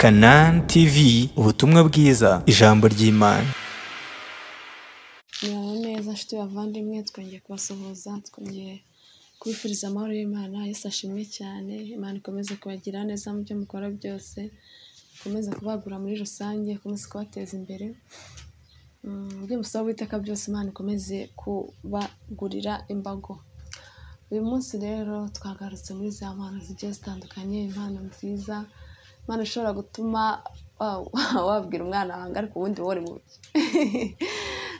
Canaan TV, ubutumwa bwiza, ijambo ry'Imana. Muraho neza nshuti bavandimwe, twongeye kubasuhuza, twongeye kubifuriza amahoro y'Imana. Yesu ashimwe cyane. Imana ikomeze kubagira neza mu byo mukora byose, ikomeze kubagura muri rusange, ikomeze kubateza imbere. Ibyo musaba Uwiteka byose Imana ikomeze kubagurira imbago. Uyu munsi rero twagarutse muri za mpano zigiye zitandukanye, impano nziza, impano ishobora gutuma wabwira umwana wawe ariko ubundi wowe uri mubi.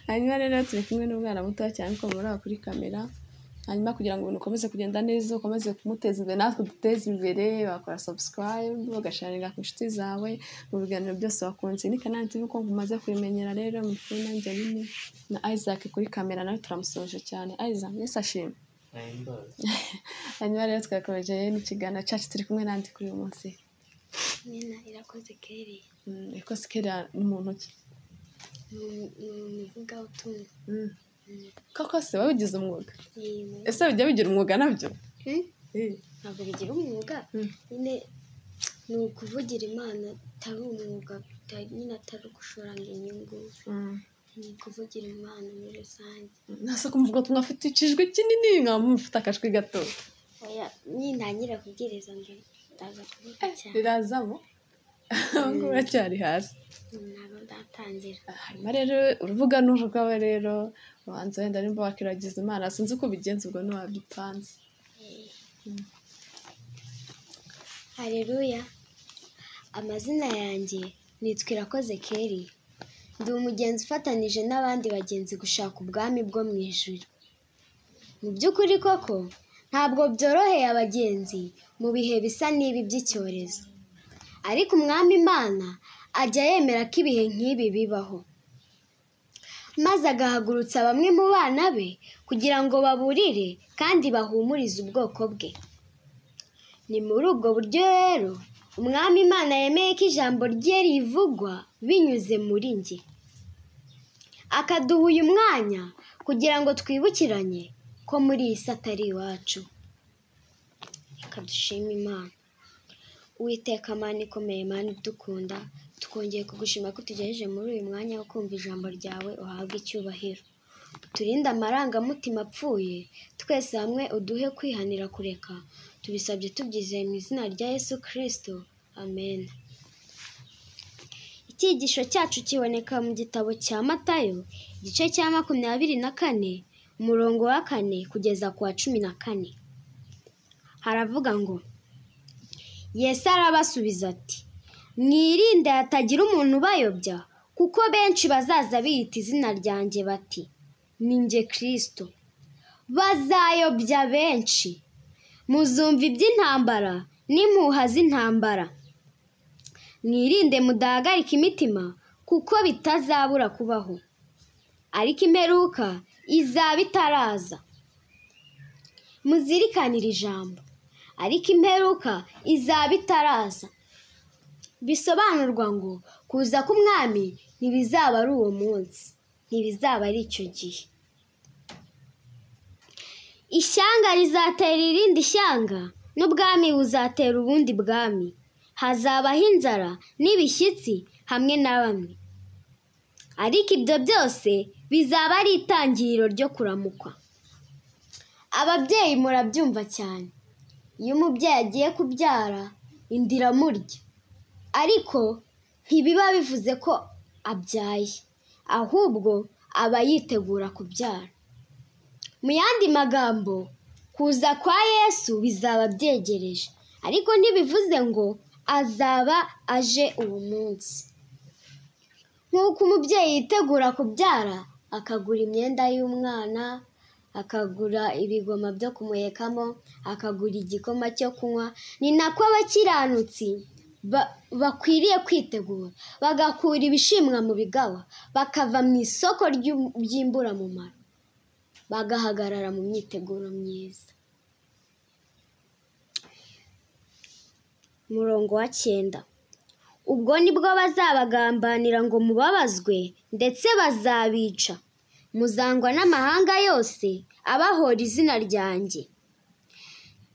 Hanyuma rero turi kumwe n'umwana muto cyane ko muri kuri kamera. Hanyuma kugira ngo ibintu ukomeze kugenda neza, ukomeze kumuteza imbere, natwe duteze imbere, bakora subscribe, bagasharinga ku inshuti zawe mu biganiro byose wakunze. Ni Canaan TV uko mumaze kubimenyera rero, muri kumwe nanjye nyine na Isaac kuri kamera, nawe turamusoje cyane. Isaac, Yesu ashimwe. Hanyuma rero twakomeje n'ikiganiro cyacu, turi kumwe nandi kuri uyu munsi. Nina Irakoze Kelly. Irakoze Kelly ni muntu ki? Muvuga utuntu. Koko se wabigize umwuga? Ese bijya bigira umwuga nabyo? Ntabwo bigira umwuga. Nyine ni ukuvugira Imana, atari umwuga, nyine atari gushoranga inyungu. Ni ukuvugira Imana muri rusange. Nasa kumvuga ko mwafite ikijwi kinini, mwamufite akajwi gato. Oya, nintangira kubwiriza ngo ndaza kuvuga cyane. Rirazamo? Ngo uracyari hasi. Ntabwo ndatangira. Hanyuma rero uruvuga n'urugaba rero, ubanza wenda nimba wakiragiza Imana, sinzi uko bigenza ubwo ntiwabyipanze. Haleluya. Amazina yanjye nitwa Irakoze Kelly. Ndi umugenzi ufatanije n'abandi bagenzi gushaka ubwami bwo mu ijuru. Mu by'ukuri koko ntabwo byoroheye abagenzi mu bihe bisa n'ibi by'icyorezo, ariko umwami Imana ajya yemera ko ibihe nk'ibi bibaho, maze agahagurutsa bamwe mu bana be kugira ngo baburire kandi bahumurize ubwoko bwe. Ni muri ubwo buryo rero umwami Imana yemeye ko ijambo rye rivugwa binyuze muri njye, akaduha uyu mwanya kugira ngo twibukiranye ko muri iyi si atari iwacu. Reka dushime Imana. Uwiteka Mana ikomeye, Mana idukunda, twongeye kugushima ko tugejeje muri uyu mwanya wo kumva ijambo ryawe. Uhabwe icyubahiro, uturinde amarangamutima apfuye, twese hamwe uduhe kwihanira kureka. Tubisabye tubyizeye mu izina rya Yesu Kristo, amen. Icyigisho cyacu kiboneka mu gitabo cya Matayo, igice cya 24, umurongo wa 4 kugeza ku wa 14. Haravuga ngo, Yesu arabasubiza ati, mwirinde hatagira umuntu ubayobya, kuko benshi bazaza biyita izina ryanjye bati, ni njye Kristo. Bazayobya benshi. Muzumva iby'intambara n'impuha z'intambara. Mwirinde mudahagarika imitima, kuko bitazabura kubaho, ariko imperuka izaba itaraza. Muzirikanire ijambo, ariko imperuka izaba itaraza. Bisobanurwa ngo kuza k'umwami ntibizaba ari uwo munsi, ntibizaba ari icyo gihe. Ishyanga rizatera irindi shyanga, n'ubwami buzatera ubundi bwami. Hazabaho inzara n'ibishyitsi hamwe na bamwe, ariko ibyo byose bizaba ari itangiriro ryo kuramukwa. Ababyeyi murabyumva cyane. Iyo umubyeyi agiye kubyara, inda iramurya, ariko ntibiba bivuze ko abyaye, ahubwo aba yitegura kubyara. Mu yandi magambo, kuza kwa Yesu bizaba byegereje, ariko ntibivuze ngo azaba aje uwo munsi. Nk'uko umubyeyi yitegura kubyara, akagura imyenda y'umwana, akagura ibigoma byo kumuhekamo, akagura igikoma cyo kunywa, ni nako abakiranutsi bakwiriye kwitegura, bagakura ibishimwa mu bigawa, bakava mu isoko ry'imburamumaro, bagahagarara mu myiteguro myiza. Umurongo wa 9. Ubwo nibwo bazabagambanira ngo mubabazwe, ndetse bazabica. Muzangwa n'amahanga yose abahora izina ryanjye.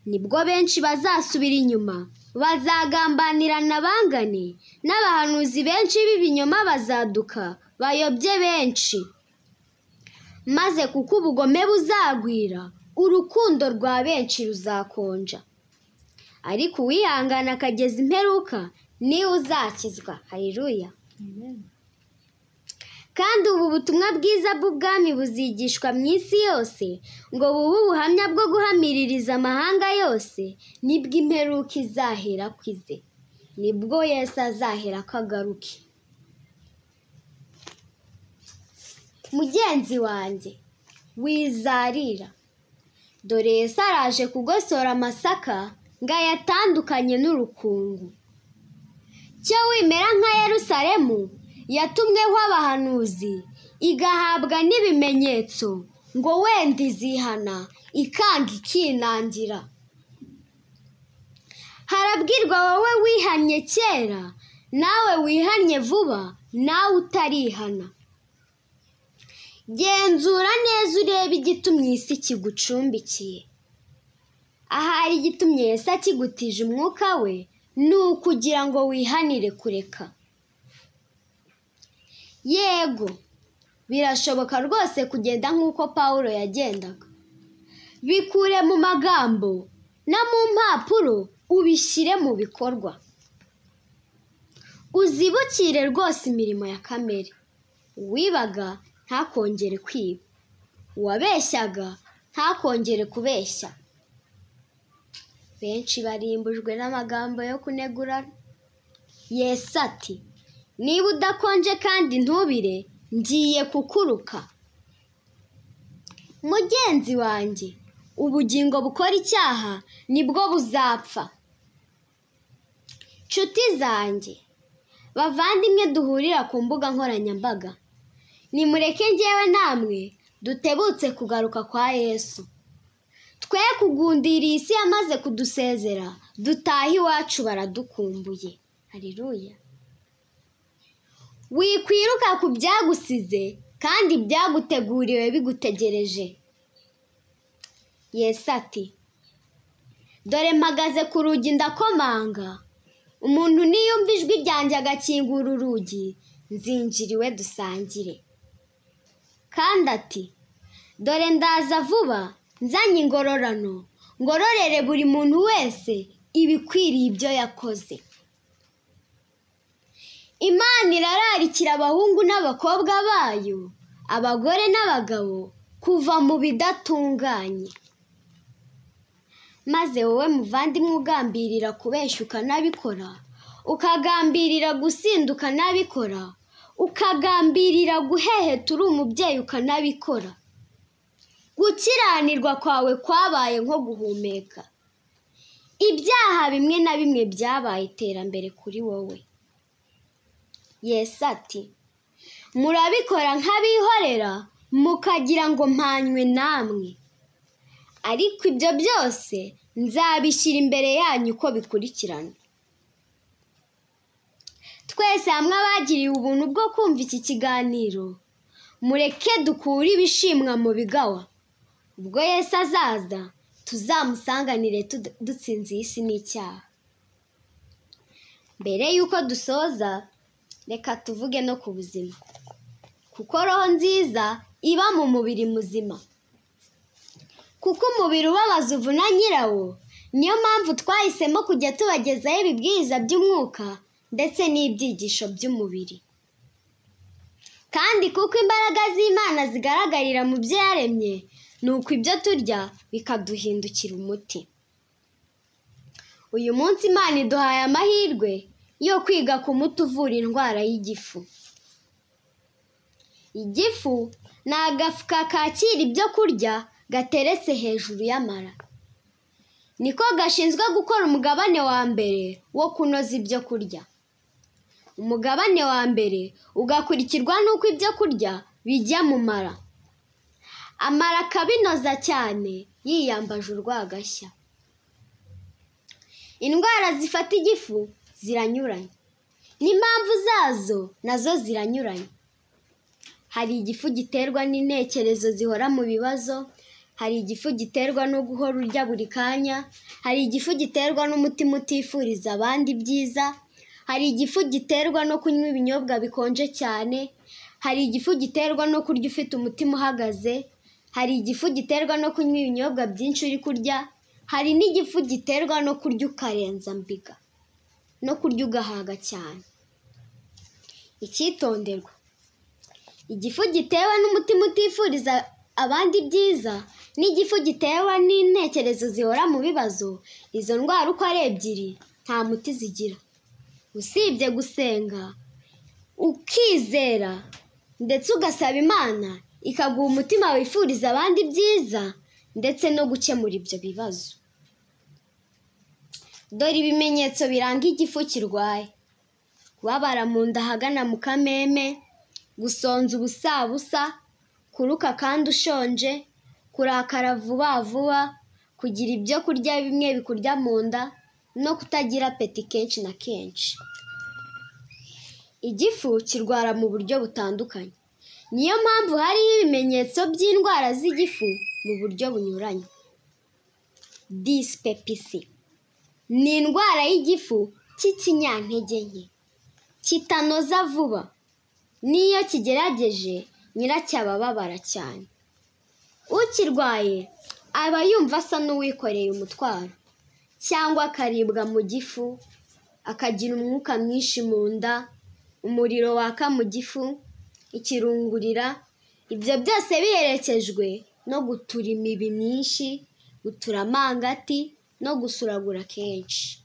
Nibwo benshi bazasubira inyuma, bazagambanirana bangane, n'abahanuzi benshi b'ibinyoma bazaduka bayobye benshi. Maze kuko ubugome buzagwira, urukundo rwa benshi ruzakonja. Ariko uwihangana akageza imperuka niwe uzakizwa. Haleluya. Kandi ubu butumwa bwiza bw'ubwami buzigishwa mu isi yose, ngo bube ubuhamya bwo guhamiririza amahanga yose, nibwo imperuka izahera kwize, nibwo Yesu azahera akagaruke. Mugenzi wanjye, wizarira, dore Yesu araje kugosora amasaka ngo ayatandukanye n'urukungu. Cyo wimera nka Yerusalemu yatumweho abahanuzi, igahabwa n'ibimenyetso, ngo wenda izihana ikanga ikinangira. Harabwirwa wowe wihannye kera, nawe wihannye vuba, nawe utarihana. Genzura neza urebe igitumye isi kigucumbikiye. Ahari igitumye Yesu akigutije umwuka we, ni ukugira ngo wihanire kureka. Yego, birashoboka rwose kugenda nk'uko Pawulo yagendaga. Bikure mu magambo no mu mpapuro ubishyire mu bikorwa. Uzibukire rwose imirimo ya kamere. Uwibaga ntakongere kwiba, uwabeshyaga ntakongere kubeshya. Benshi barimbujwe n'amagambo yo kunegurana. Yesu ati, niba udakonje kandi ntubire, ngiye kukuruka. Mugenzi wanjye, ubugingo bukora icyaha nibwo buzapfa. Nshuti zanjye, bavandimwe duhurira ku mbuga nkoranyambaga, nimureke njyewe namwe dutebutse kugaruka kwa Yesu. Twe kugundira isi yamaze kudusezera, dutaha iwacu baradukumbuye. Haleluya. Wikwiruka ku byagusize kandi byaguteguriwe bigutegereje. Yesu ati, dore mpagaze ku rugi ndakomanga, umuntu niyumva ijwi ryanjye agakingura urugi, nzinjira iwe dusangire. Kandi ati, dore ndaza vuba nzanye ingororano, ngororere buri muntu wese ibikwiriye ibyo yakoze. Imana irararikira abahungu n'abakobwa bayo, abagore n'abagabo, kuva mu bidatunganye. Maze wowe muvandimwe ugambirira kubeshya ukanabikora, ukagambirira gusinda ukanabikora, ukagambirira guheheta uri umubyeyi ukanabikora, gukiranirwa kwawe kwabaye nko guhumeka. Ibyaha bimwe na bimwe byabaye iterambere kuri wowe. Yesu ati, murabikora nk'abihorera, mukagira ngo mpanywe namwe. Ariko ibyo byose nzabishyira imbere yanyu uko bikurikirana. Twese hamwe abagiriye ubuntu bwo kumva iki kiganiro, mureke dukure ibishimwa mu bigawa. Ubwo Yesu azaza, tuzamusanganire dutsinze iyi si n'icyaha. Mbere y'uko dusoza, reka tuvuge no ku buzima, kuko roho nziza iba mu mubiri muzima. Kuko umubiri ubabaza uvuna nyirawo, niyo mpamvu twahisemo kujya tubagezaho ibibwiriza by'umwuka ndetse n'ibyigisho by'umubiri. Kandi kuko imbaraga z'Imana zigaragarira mu byo yaremye, ni uko ibyo turya bikaduhindukira umuti. Uyu munsi Imana iduhaye amahirwe yo kwiga ku muti uvura indwara y'igifu. Igifu ni agafuka kakira ibyo kurya gateretse hejuru y'amara. Niko gashinzwe gukora umugabane wa mbere wo kunoza ibyo kurya. Umugabane wa mbere ugakurikirwa n'uko ibyo kurya bijya mu mara. Amara akabinoza cyane yiyambaje urwagashya. Indwara zifata igifu ziranyuranye, n'impamvu zazo nazo ziranyuranye. Hari igifu giterwa n'intekerezo zihora mu bibazo, hari igifu giterwa no guhora urya buri kanya, hari igifu giterwa n'umutima utifuriza abandi ibyiza, hari igifu giterwa no kunywa ibinyobwa bikonje cyane, hari igifu giterwa no kurya ufite umutima uhagaze, hari igifu giterwa no kunywa ibinyobwa byinshi uri kurya, hari n'igifu giterwa no kurya ukarenza mbiga no kurya ugahaga cyane. Icyitonderwa: igifu gitewe n'umutima utifuriza abandi ibyiza n'igifu gitewe n'intekerezo zihora mu bibazo, izo ndwara uko ari ebyiri nta muti zigira, usibye gusenga ukizera ndetse ugasaba Imana ikaguha umutima wifuriza abandi ibyiza ndetse no gukemura ibyo bibazo. Dore ibimenyetso biranga igifu kirwaye: kubabara mu nda ahagana mu kameme, gusonza ubusabusa, kuruka kandi ushonje, kurakara vuba vuba, kugira ibyo kurya bimwe bikurya mu nda no kutagira apeti kenshi na kenshi. Igifu kirwara mu buryo butandukanye, niyo mpamvu hariho ibimenyetso by'indwara z'igifu mu buryo bunyuranye. Dispepsi ni indwara y'igifu cy'ikinyantege nke, kitanoza vuba, n'iyo kigerageje nyiracyo aba ababara cyane. Ukirwaye aba yumva asa n'uwikoreye umutwaro, cyangwa akaribwa mu gifu, akagira umwuka mwinshi mu nda, umuriro waka mu gifu, ikirungurira, ibyo byose biherekejwe no gutura imibi myinshi, gutura amangati no gusuragura kenshi.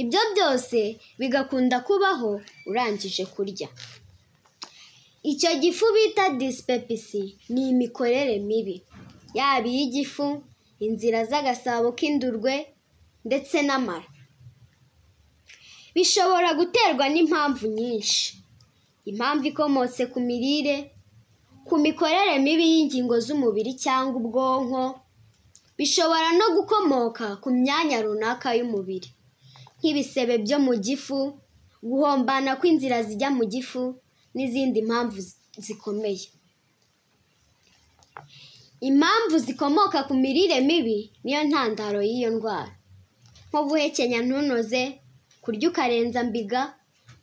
Ibyo byose bigakunda kubaho urangije kurya. Icyo gifu bita dispepsi ni imikorere mibi, yaba iy'igifu, inzira z'agasabo k'indurwe ndetse n'amara. Bishobora guterwa n'impamvu nyinshi: impamvu ikomotse ku mirire, ku mikorere mibi y'ingingo z'umubiri cyangwa ubwonko. Bishobora no gukomoka ku myanya runaka y'umubiri nk'ibisebe byo mu gifu, guhombana kw'inzira zijya mu gifu n'izindi mpamvu zikomeye. Impamvu zikomoka ku mirire mibi niyo ntandaro y'iyo ndwara, nko guhekenya ntunoze, kurya ukarenza mbiga,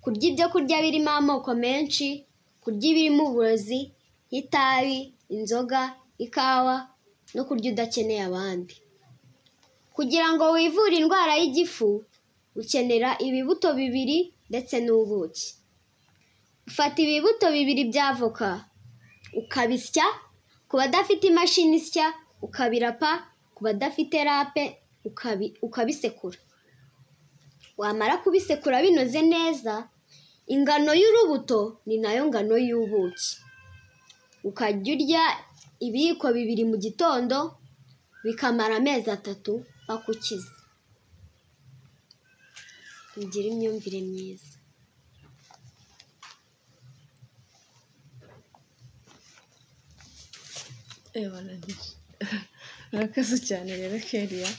kurya ibyo kurya birimo amoko menshi, kurya ibirimo uburozi nk'itabi, inzoga, ikawa no kurya udakeneye abandi. Kugira ngo wivure indwara y'igifu ukenera ibibuto 2 ndetse n'ubuki. Ufata ibibuto 2 bya avoka ukabisya, ku badafite imashini isya ukabirapa, ku badafite rape ukabisekura. Wamara kubisekura binoze neza, ingano y'urubuto ni nayo ngano y'ubuki. Ukajya urya ibiyiko 2 mu gitondo, bikamara amezi 3 bakukiza. Ugira imyumvire myiza. Murakoze cyane rero Kelia,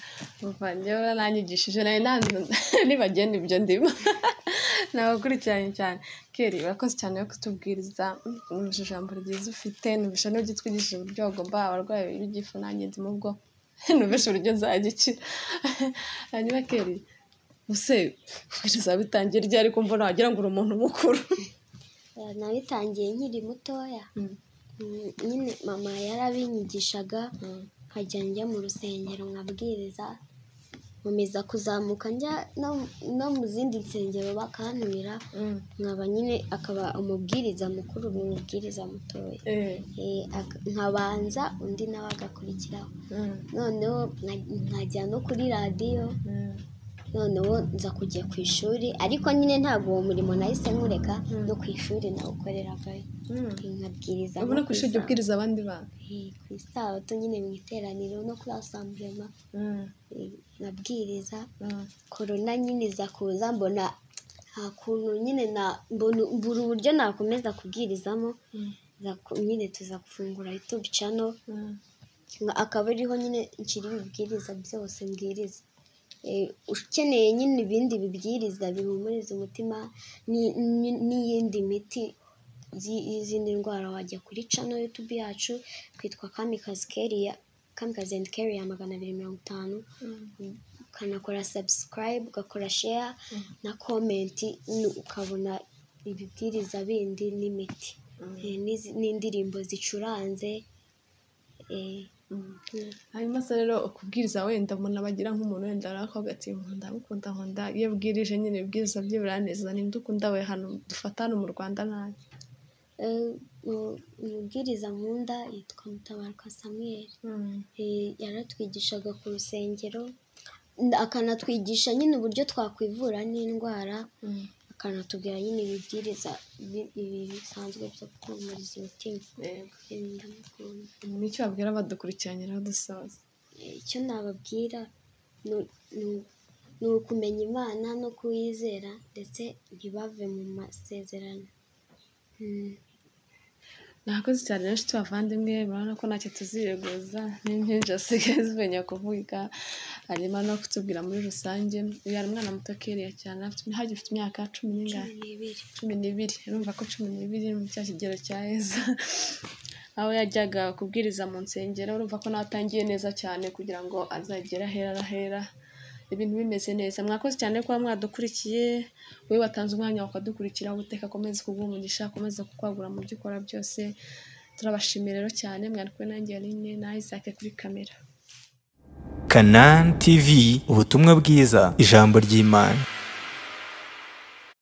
muvandimwe waranyigishije nibagenda ibyo ndimo nabakurikiranye cyane. Kelia, urakoze cyane yo kutubwiriza ijambo ryiza ufite, nubisha n'ibyo twigishije uburyo bagomba abarwayi b'igifu, nanjye ndimo ubwo nubisha uburyo nzagikira. Hanyuma Kelia, use kugeza bitangiye ryari ko mbona wagira ngo uri umuntu mukuru? Nabitangiye nkiri mutoya, nyine mama yarabinyigishaga, nkajya njya mu rusengero nkabwiriza, nkomeza kuzamuka njya no mu zindi nsengero bakantumira, nkaba nyine akaba umubwiriza mukuru n'umubwiriza mutoya, nkabanza undi nawe agakurikiraho, noneho nkajya no kuri radiyo, noneho nza kujya ku ishuri, ariko nyine ntabwo uwo murimo nahise nkureka, no ku ishuri nawukoreragayo, nkabwiriza. Ubona ku ishuri ubwiriza abandi bantu? Ku isabato nyine mu iteraniro no kuri asamburema nkabwiriza. Korona nyine iza kuza, mbona nta kuntu nyine mbura uburyo nakomeza kubwirizamo, nyine tuza gufungura YouTube channel, akaba ariho nyine nshyira ibibwiriza byose mbwiriza. Ukeneye nyine ibindi bibwiriza bihumuriza umutima n'iyindi miti y'izindi ndwara wajya kuri channel YouTube yacu twitwa Kamikazi Keria, Kamikazi and Keria 250, ukanakora subscribe, ugakora share na comment, ukabona ibibwiriza bindi n'imiti n'indirimbo zicuranze. hanyuma se rero ukubwiriza wenda umuntu abagira nk'umuntu wenda aravuga ati nkunda iyo bwirije nyine ibibwiriza bye biraneza, ninde ukunda we hano dufata hano mu Rwanda nabi? Umubwiriza nkunda yitwa Mutabaruka Samuel. Yaratwigishaga ku rusengero, akanatwigisha nyine uburyo twakwivura n'indwara, akanatubwira nyine ibibwiriza bisanzwe byo guhumuriza imitima. Nicyo wabwira abadukurikiranye rero dusoza? Icyo nababwira ni ukumenya Imana no kuyizera, ndetse ntibave mu masezerano. Nakoze cyane rero nshuti bavandimwe, murabona ko ntacyo tuzireguza, n'impinja zisigaye zimenya kuvuga, hanyuma no kutubwira muri rusange. Uyu ari umwana muto Keria cyane, afite imyaka 12, urumva ko 12 mu cya kigero cya Yesu, aho yajyaga kubwiriza mu nsengero. Urumva ko nawe atangiye neza cyane kugira ngo azagera ahera ibintu bimeze neza. Mwakoze cyane kuba mwadukurikiye, wowe watanze umwanya ukadukurikira, Uwiteka akomeze kuguha umugisha, akomeze kukwagura mu byo ukora byose. Turabashimira rero cyane, mwari kumwe nanjye Aline na Isaac kuri kamera. Canaan TV, ubutumwa bwiza, ijambo ry'Imana.